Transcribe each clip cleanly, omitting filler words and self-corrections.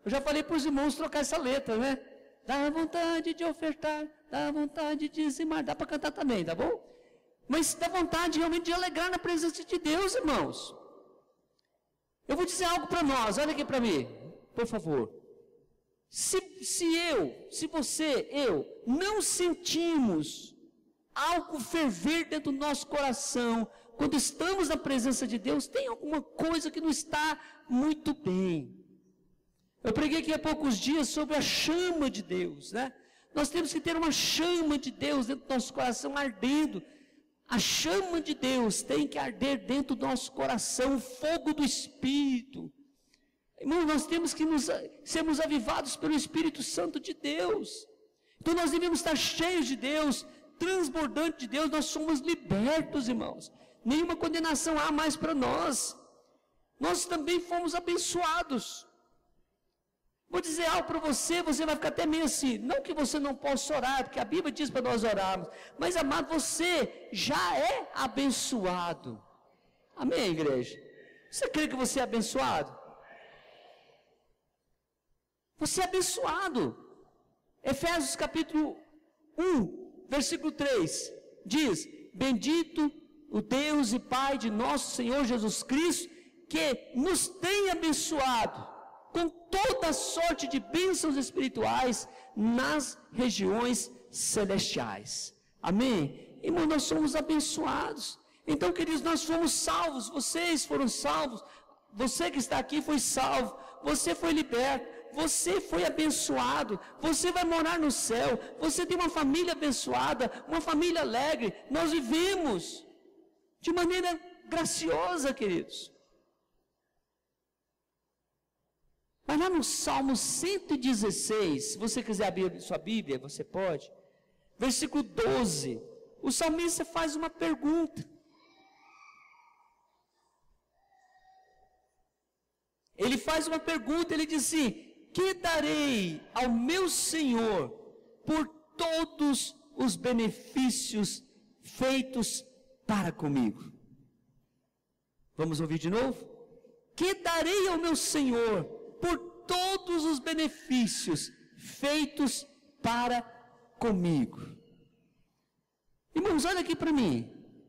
Eu já falei para os irmãos trocar essa letra, né? Dá vontade de ofertar, dá vontade de dizimar, dá para cantar também, tá bom? Mas dá vontade realmente de alegrar na presença de Deus, irmãos. Eu vou dizer algo para nós, olha aqui para mim, por favor. Se você, não sentimos algo ferver dentro do nosso coração, quando estamos na presença de Deus, tem alguma coisa que não está muito bem. Eu preguei aqui há poucos dias sobre a chama de Deus, né? Nós temos que ter uma chama de Deus dentro do nosso coração ardendo. A chama de Deus tem que arder dentro do nosso coração, o fogo do Espírito. Irmão, nós temos que sermos avivados pelo Espírito Santo de Deus. Então nós devemos estar cheios de Deus, transbordante de Deus. Nós somos libertos, irmãos. Nenhuma condenação há mais para nós. Nós também fomos abençoados. Vou dizer algo para você, você vai ficar até meio assim, não que você não possa orar, porque a Bíblia diz para nós orarmos, mas amado, você já é abençoado. Amém, igreja? Você crê que você é abençoado? Você é abençoado. Efésios capítulo 1, versículo 3, diz, bendito o Deus e Pai de nosso Senhor Jesus Cristo, que nos tem abençoado com toda sorte de bênçãos espirituais nas regiões celestiais. Amém? Irmão, nós somos abençoados. Então, queridos, nós fomos salvos, vocês foram salvos, você que está aqui foi salvo, você foi liberto, você foi abençoado, você vai morar no céu, você tem uma família abençoada, uma família alegre, nós vivemos de maneira graciosa, queridos. Mas lá no Salmo 116, se você quiser abrir sua Bíblia, você pode. Versículo 12, o salmista faz uma pergunta. Ele faz uma pergunta, ele diz assim, que darei ao meu Senhor por todos os benefícios feitos para comigo? Vamos ouvir de novo? Que darei ao meu Senhor por todos os benefícios feitos para comigo? Irmãos, olha aqui para mim.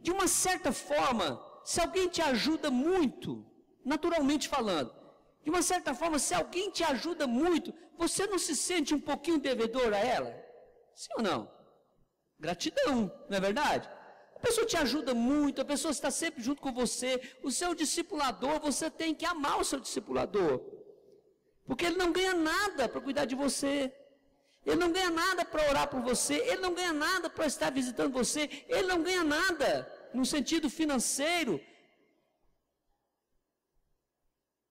De uma certa forma, se alguém te ajuda muito, naturalmente falando, de uma certa forma, se alguém te ajuda muito, você não se sente um pouquinho devedor a ela? Sim ou não? Gratidão, não é verdade? A pessoa te ajuda muito, a pessoa está sempre junto com você, o seu discipulador, você tem que amar o seu discipulador, porque ele não ganha nada para cuidar de você, ele não ganha nada para orar por você, ele não ganha nada para estar visitando você, ele não ganha nada no sentido financeiro,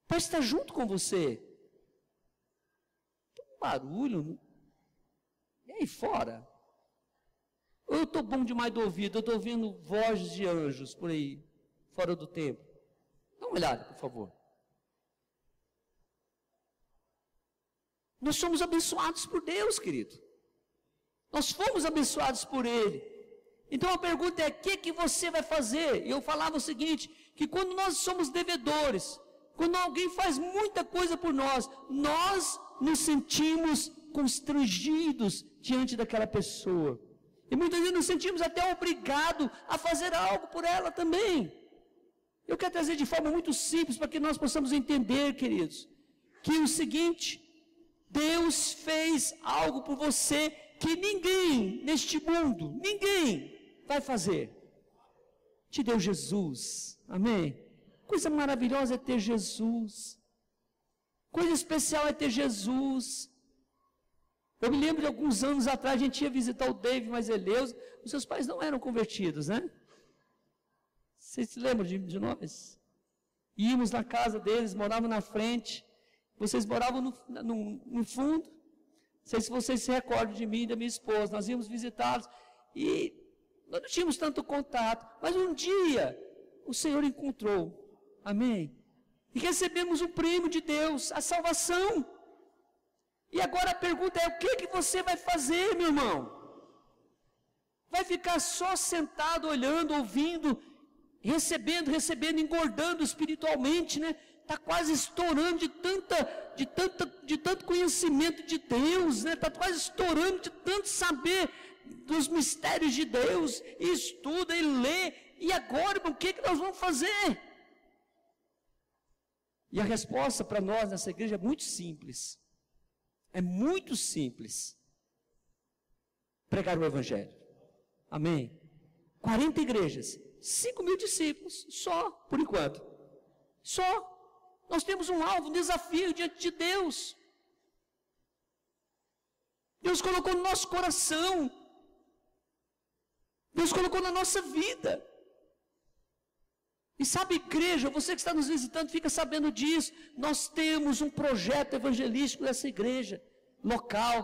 para estar junto com você. Tem um barulho, e aí fora? Ou eu estou bom demais do ouvido, eu estou ouvindo vozes de anjos por aí, fora do templo? Dá uma olhada, por favor. Nós somos abençoados por Deus, querido. Nós fomos abençoados por Ele. Então a pergunta é, o que você vai fazer? E eu falava o seguinte, que quando nós somos devedores, quando alguém faz muita coisa por nós, nós nos sentimos constrangidos diante daquela pessoa. E muitas vezes nos sentimos até obrigados a fazer algo por ela também. Eu quero trazer de forma muito simples para que nós possamos entender, queridos, que o seguinte, Deus fez algo por você que ninguém neste mundo, ninguém vai fazer. Te deu Jesus, amém? Coisa maravilhosa é ter Jesus. Coisa especial é ter Jesus. Eu me lembro de alguns anos atrás, a gente ia visitar o David mais Eleus, os seus pais não eram convertidos, né? Vocês se lembram de nós? Íamos na casa deles, moravam na frente, vocês moravam no fundo. Não sei se vocês se recordam de mim e da minha esposa, nós íamos visitá-los, e nós não tínhamos tanto contato, mas um dia, o Senhor encontrou, amém? E recebemos um prêmio de Deus, a salvação. E agora a pergunta é, o que você vai fazer, meu irmão? Vai ficar só sentado, olhando, ouvindo, recebendo, engordando espiritualmente, né? está quase estourando de tanto conhecimento de Deus, né? Está quase estourando de tanto saber dos mistérios de Deus, e estuda, e lê, e agora, o que nós vamos fazer? E a resposta para nós nessa igreja é muito simples, pregar o Evangelho, amém? 40 igrejas, 5.000 discípulos, só, por enquanto, só. Nós temos um alvo, um desafio diante de Deus. Deus colocou no nosso coração, Deus colocou na nossa vida. E sabe, igreja, você que está nos visitando, fica sabendo disso. Nós temos um projeto evangelístico nessa igreja local.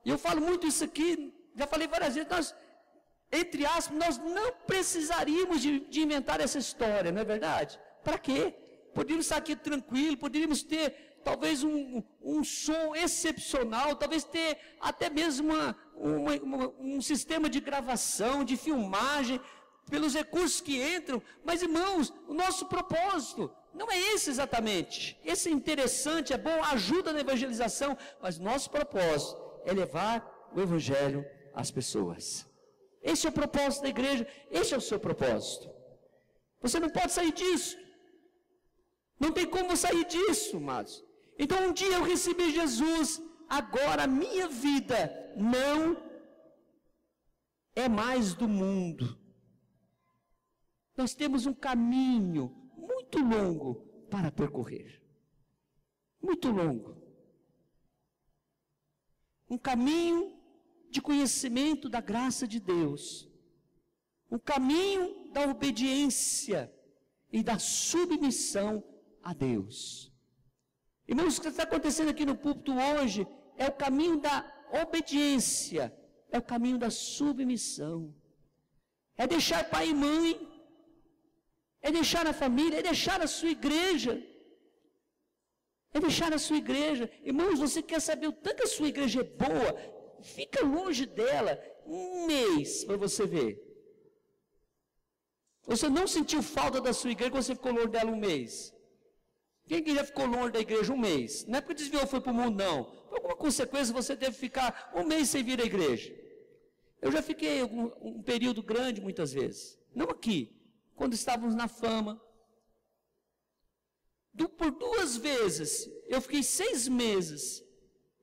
E eu falo muito isso aqui, já falei várias vezes, nós, entre aspas, nós não precisaríamos de inventar essa história, não é verdade? Para quê? Poderíamos estar aqui tranquilo, poderíamos ter talvez um som excepcional, talvez ter até mesmo um sistema de gravação, de filmagem, pelos recursos que entram. Mas, irmãos, o nosso propósito não é esse exatamente. Esse é interessante, é bom, ajuda na evangelização, mas nosso propósito é levar o Evangelho às pessoas. Esse é o propósito da igreja, esse é o seu propósito. Você não pode sair disso. Não tem como sair disso, amados. Então um dia eu recebi Jesus, agora a minha vida não é mais do mundo. Nós temos um caminho muito longo para percorrer. Muito longo. Um caminho de conhecimento da graça de Deus. Um caminho da obediência e da submissão a Deus. Irmãos, o que está acontecendo aqui no púlpito hoje é o caminho da obediência, é o caminho da submissão, é deixar pai e mãe, é deixar a família, é deixar a sua igreja, Irmãos, você quer saber o tanto que a sua igreja é boa? Fica longe dela um mês para você ver. Você não sentiu falta da sua igreja quando você ficou longe dela um mês? Quem que já ficou longe da igreja um mês? Não é porque desviou, foi para o mundo, não. Por alguma consequência você deve ficar um mês sem vir à igreja. Eu já fiquei um período grande muitas vezes. Não aqui, quando estávamos na Fama. Por 2 vezes, eu fiquei 6 meses,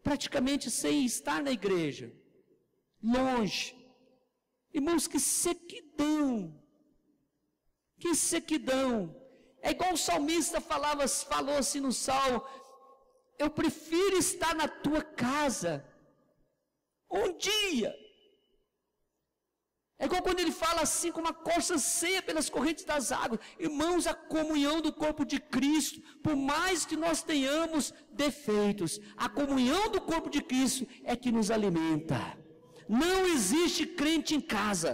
praticamente sem estar na igreja. Longe. Irmãos, que sequidão. Que sequidão. É igual o salmista falou assim no Salmo: eu prefiro estar na tua casa um dia. É igual quando ele fala assim, como a corça ceia pelas correntes das águas. Irmãos, a comunhão do corpo de Cristo, por mais que nós tenhamos defeitos, a comunhão do corpo de Cristo é que nos alimenta. Não existe crente em casa.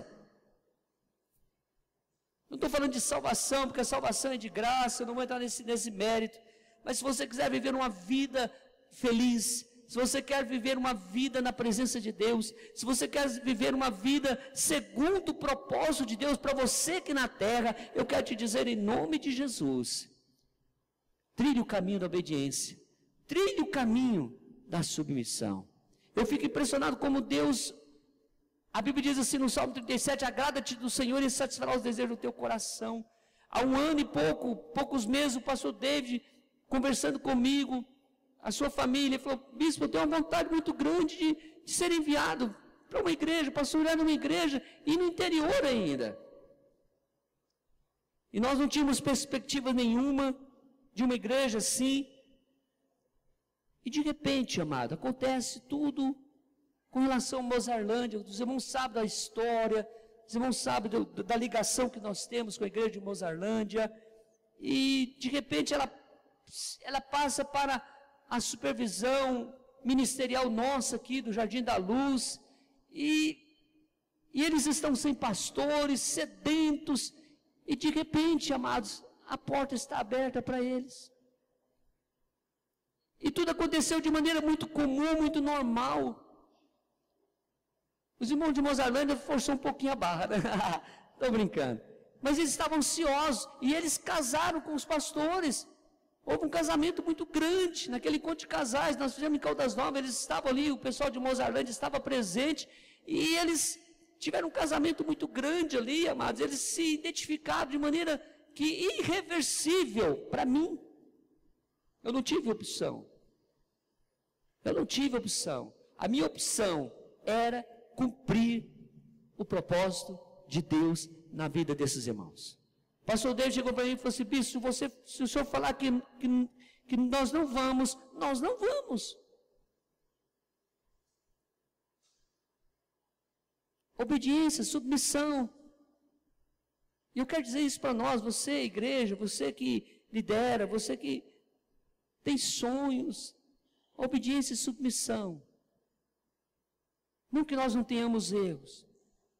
Não estou falando de salvação, porque a salvação é de graça, eu não vou entrar nesse mérito. Mas se você quiser viver uma vida feliz, se você quer viver uma vida na presença de Deus, se você quer viver uma vida segundo o propósito de Deus para você aqui na terra, eu quero te dizer em nome de Jesus, trilhe o caminho da obediência, trilhe o caminho da submissão. Eu fico impressionado como Deus... A Bíblia diz assim no Salmo 37, agrada-te do Senhor e satisfará os desejos do teu coração. Há 1 ano e poucos meses, o pastor David, conversando comigo, a sua família, falou: bispo, eu tenho uma vontade muito grande de ser enviado para uma igreja, pastorear numa igreja, e no interior ainda. E nós não tínhamos perspectiva nenhuma de uma igreja assim. E de repente, amado, acontece tudo com relação a Mozarlândia. Os irmãos sabem da história, os irmãos sabem da ligação que nós temos com a igreja de Mozarlândia, e de repente ela passa para a supervisão ministerial nossa aqui do Jardim da Luz, e eles estão sem pastores, sedentos, e de repente, amados, a porta está aberta para eles. E tudo aconteceu de maneira muito comum, muito normal. Os irmãos de Mozarlândia forçou um pouquinho a barra, né? Estou brincando. Mas eles estavam ansiosos, e eles casaram com os pastores. Houve um casamento muito grande, naquele encontro de casais, nós fizemos em Caldas Novas, eles estavam ali, o pessoal de Mozarlândia estava presente, e eles tiveram um casamento muito grande ali, amados, eles se identificaram de maneira que irreversível para mim. Eu não tive opção. A minha opção era cumprir o propósito de Deus na vida desses irmãos. O pastor David chegou para mim e falou assim: bispo, se o senhor falar que nós não vamos, nós não vamos. Obediência, submissão. E eu quero dizer isso para nós, você, igreja, você que lidera, você que tem sonhos, obediência e submissão. Não que nós não tenhamos erros,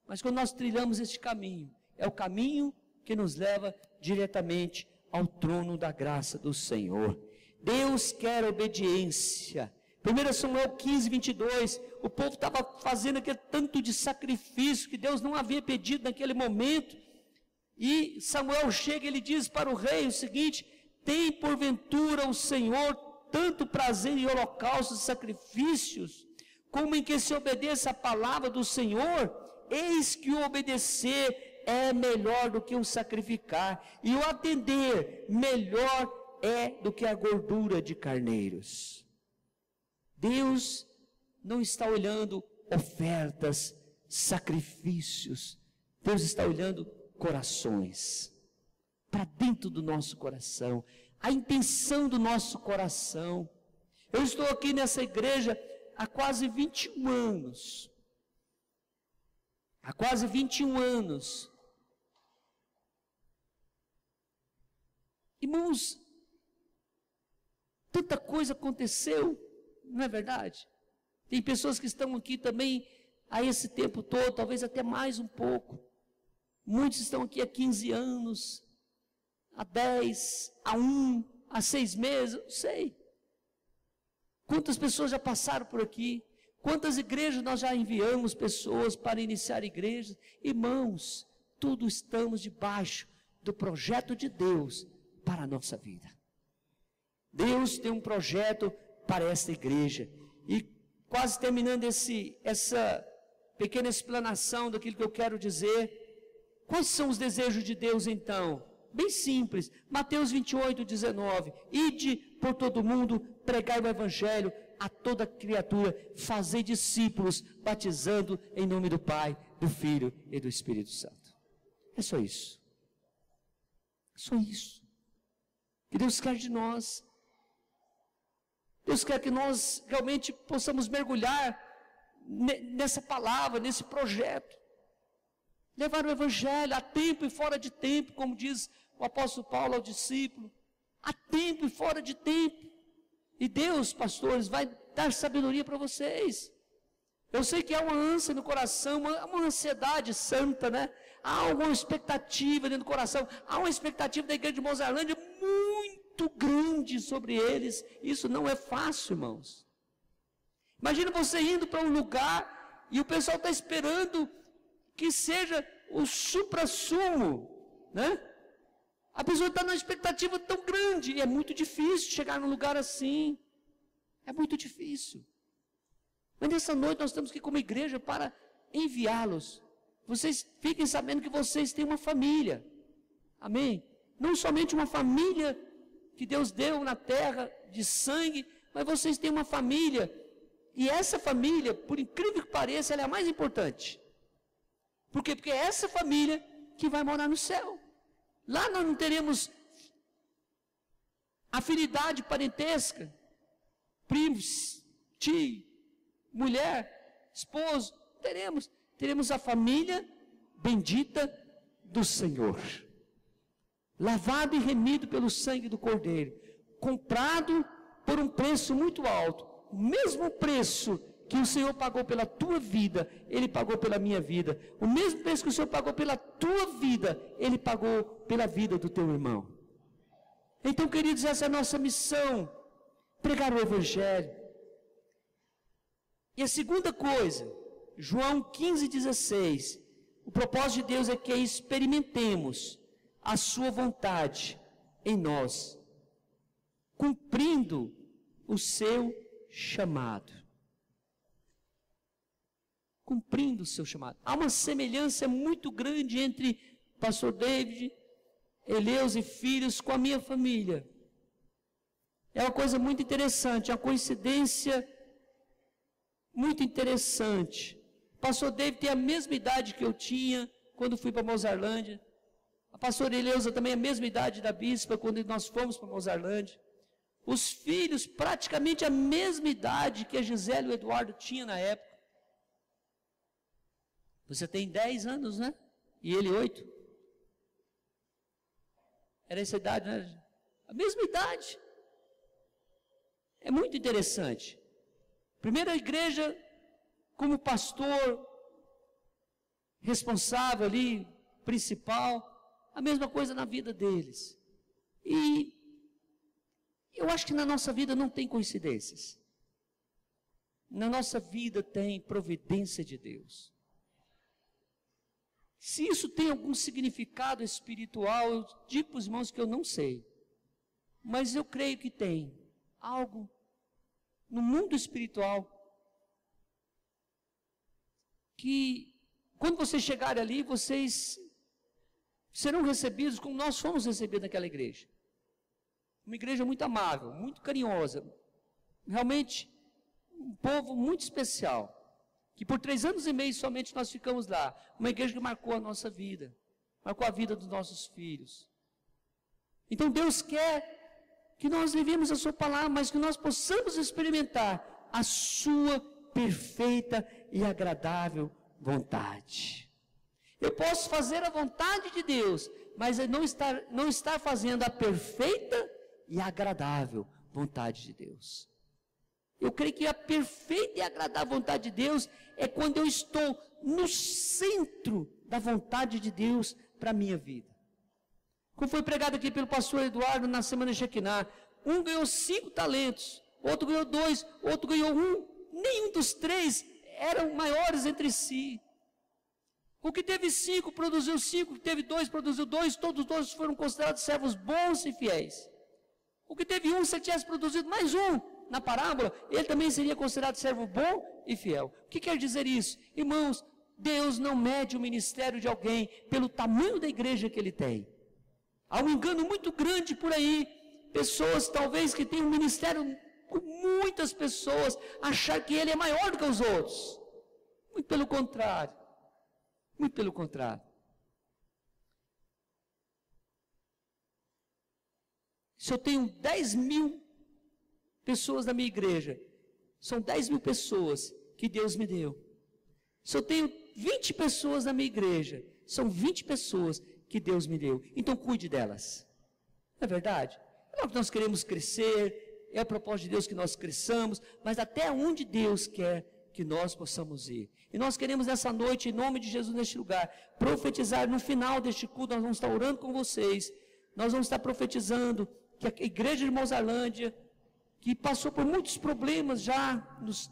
mas quando nós trilhamos este caminho, é o caminho que nos leva diretamente ao trono da graça do Senhor. Deus quer obediência. 1 Samuel 15, 22, o povo estava fazendo aquele tanto de sacrifício que Deus não havia pedido naquele momento, e Samuel chega e ele diz para o rei o seguinte: tem porventura o Senhor tanto prazer em holocaustos e sacrifícios, como em que se obedeça a palavra do Senhor? Eis que o obedecer é melhor do que o sacrificar, e o atender melhor é do que a gordura de carneiros. Deus não está olhando ofertas, sacrifícios. Deus está olhando corações, para dentro do nosso coração, a intenção do nosso coração. Eu estou aqui nessa igreja há quase 21 anos. Há quase 21 anos. Irmãos, tanta coisa aconteceu, não é verdade? Tem pessoas que estão aqui também há esse tempo todo, talvez até mais um pouco. Muitos estão aqui há 15 anos, há 10, há 1, há 6 meses, eu não sei. Quantas pessoas já passaram por aqui? Quantas igrejas nós já enviamos pessoas para iniciar igrejas? Irmãos, tudo estamos debaixo do projeto de Deus para a nossa vida. Deus tem um projeto para esta igreja. E quase terminando essa pequena explanação daquilo que eu quero dizer, quais são os desejos de Deus então? Bem simples, Mateus 28, 19, ide por todo o mundo, pregai o evangelho a toda criatura, fazei discípulos, batizando em nome do Pai, do Filho e do Espírito Santo. É só isso. Só isso. Que Deus quer de nós. Deus quer que nós realmente possamos mergulhar nessa palavra, nesse projeto. Levar o evangelho a tempo e fora de tempo, como diz o apóstolo Paulo ao discípulo. A tempo e fora de tempo. E Deus, pastores, vai dar sabedoria para vocês. Eu sei que há uma ânsia no coração, uma ansiedade santa, né? Há uma expectativa dentro do coração. Há uma expectativa da igreja de Mozarlândia muito grande sobre eles. Isso não é fácil, irmãos. Imagina você indo para um lugar e o pessoal está esperando que seja o supra-sumo, né? A pessoa está numa expectativa tão grande e é muito difícil chegar num lugar assim. É muito difícil. Mas nessa noite nós estamos aqui como igreja para enviá-los. Vocês fiquem sabendo que vocês têm uma família. Amém? Não somente uma família que Deus deu na terra de sangue, mas vocês têm uma família. E essa família, por incrível que pareça, ela é a mais importante. Por quê? Porque é essa família que vai morar no céu. Lá nós não teremos afinidade parentesca, primos, tio, mulher, esposo, teremos a família bendita do Senhor, lavado e remido pelo sangue do Cordeiro, comprado por um preço muito alto, o mesmo preço que o Senhor pagou pela tua vida, Ele pagou pela minha vida. O mesmo preço que o Senhor pagou pela tua vida, Ele pagou pela vida do teu irmão. Então, queridos, essa é a nossa missão, pregar o Evangelho. E a segunda coisa, João 15,16, o propósito de Deus é que experimentemos a sua vontade em nós. cumprindo o seu chamado. Cumprindo o seu chamado. Há uma semelhança muito grande entre pastor David, Eleus e filhos com a minha família. É uma coisa muito interessante, uma coincidência muito interessante. O pastor David tem a mesma idade que eu tinha quando fui para Mozarlândia. A pastora Eleusa também a mesma idade da bispa quando nós fomos para Mozarlândia. Os filhos praticamente a mesma idade que a Gisele e o Eduardo tinham na época. Você tem 10 anos, né? E ele 8. Era essa idade, né? A mesma idade. É muito interessante. Primeira igreja, como pastor, responsável ali, principal, a mesma coisa na vida deles. E eu acho que na nossa vida não tem coincidências. Na nossa vida tem providência de Deus. Se isso tem algum significado espiritual, eu digo para os irmãos que eu não sei. Mas eu creio que tem algo no mundo espiritual que, quando vocês chegarem ali, vocês serão recebidos como nós fomos recebidos naquela igreja. Uma igreja muito amável, muito carinhosa. Realmente, um povo muito especial. Que por 3 anos e meio somente nós ficamos lá. Uma igreja que marcou a nossa vida. Marcou a vida dos nossos filhos. Então Deus quer que nós vivemos a sua palavra, mas que nós possamos experimentar a sua perfeita e agradável vontade. Eu posso fazer a vontade de Deus, mas não estar fazendo a perfeita e agradável vontade de Deus. Eu creio que a perfeita e agradável vontade de Deus é quando eu estou no centro da vontade de Deus para a minha vida. Como foi pregado aqui pelo pastor Eduardo na semana de Shekinah, um ganhou 5 talentos, outro ganhou 2, outro ganhou 1. Nenhum dos 3 eram maiores entre si. O que teve 5 produziu 5, o que teve 2 produziu 2, todos dois foram considerados servos bons e fiéis. O que teve 1, se ele tivesse produzido mais 1, na parábola, ele também seria considerado servo bom e fiel. O que quer dizer isso? Irmãos, Deus não mede o ministério de alguém pelo tamanho da igreja que ele tem. Há um engano muito grande por aí. Pessoas talvez que têm um ministério com muitas pessoas, achar que ele é maior do que os outros. Muito pelo contrário. Muito pelo contrário. Se eu tenho 10.000 pessoas na minha igreja, são 10.000 pessoas que Deus me deu. Se eu tenho 20 pessoas na minha igreja, são 20 pessoas que Deus me deu. Então cuide delas. Não é verdade? É que nós queremos crescer, é a propósito de Deus que nós cresçamos, mas até onde Deus quer que nós possamos ir. E nós queremos nessa noite, em nome de Jesus neste lugar, profetizar no final deste culto, nós vamos estar orando com vocês, nós vamos estar profetizando que a igreja de Mozarlândia, que passou por muitos problemas já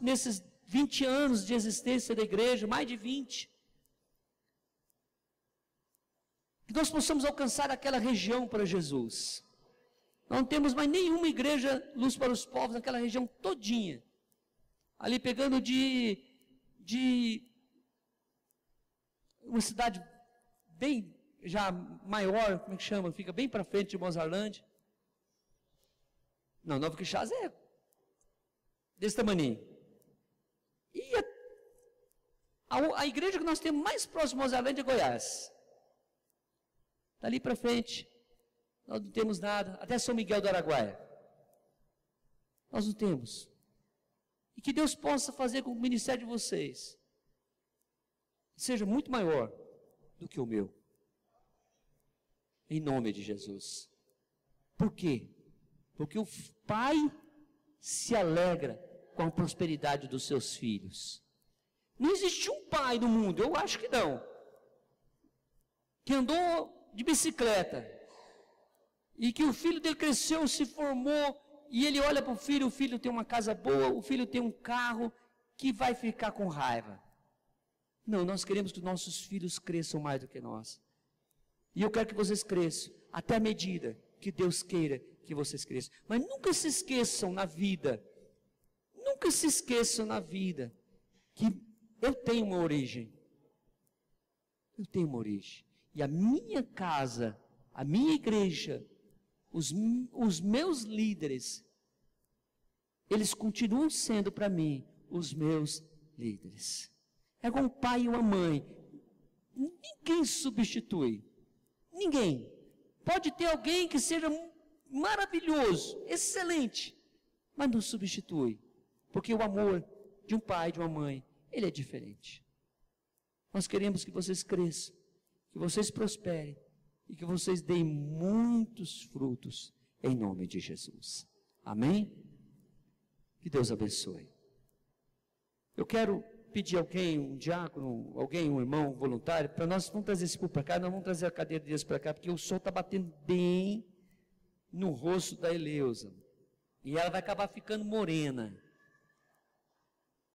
nesses 20 anos de existência da igreja, mais de 20, que nós possamos alcançar aquela região para Jesus. Não temos mais nenhuma igreja Luz para os Povos naquela região todinha, ali pegando de uma cidade bem já maior, como é que chama, fica bem para frente de Mozarlândia. Não, Nova Quixás é desse tamanho. E a igreja que nós temos mais próximo de Mozarlândia é Goiás. Dali para frente, nós não temos nada, até São Miguel do Araguaia. Nós não temos. E que Deus possa fazer com que o ministério de vocês seja muito maior do que o meu. Em nome de Jesus. Por quê? Porque o pai se alegra com a prosperidade dos seus filhos. Não existe um pai no mundo, eu acho que não, que andou de bicicleta e que o filho dele cresceu, se formou, e ele olha para o filho tem uma casa boa, o filho tem um carro, que vai ficar com raiva. Não, nós queremos que os nossos filhos cresçam mais do que nós. E eu quero que vocês cresçam até a medida que Deus queira que vocês cresçam. Mas nunca se esqueçam na vida, que eu tenho uma origem. Eu tenho uma origem. E a minha casa, a minha igreja, os meus líderes, eles continuam sendo para mim os meus líderes. É como um pai e uma mãe. Ninguém substitui. Ninguém. Pode ter alguém que seja maravilhoso, excelente, mas não substitui. Porque o amor de um pai e de uma mãe, ele é diferente. Nós queremos que vocês cresçam, que vocês prosperem e que vocês deem muitos frutos em nome de Jesus. Amém? Que Deus abençoe. Eu quero pedir alguém, um diácono, alguém, um irmão voluntário, para nós, vamos trazer esse púlpito para cá, nós vamos trazer a cadeira de Deus para cá, porque o sol está batendo bem no rosto da Eleusa. E ela vai acabar ficando morena.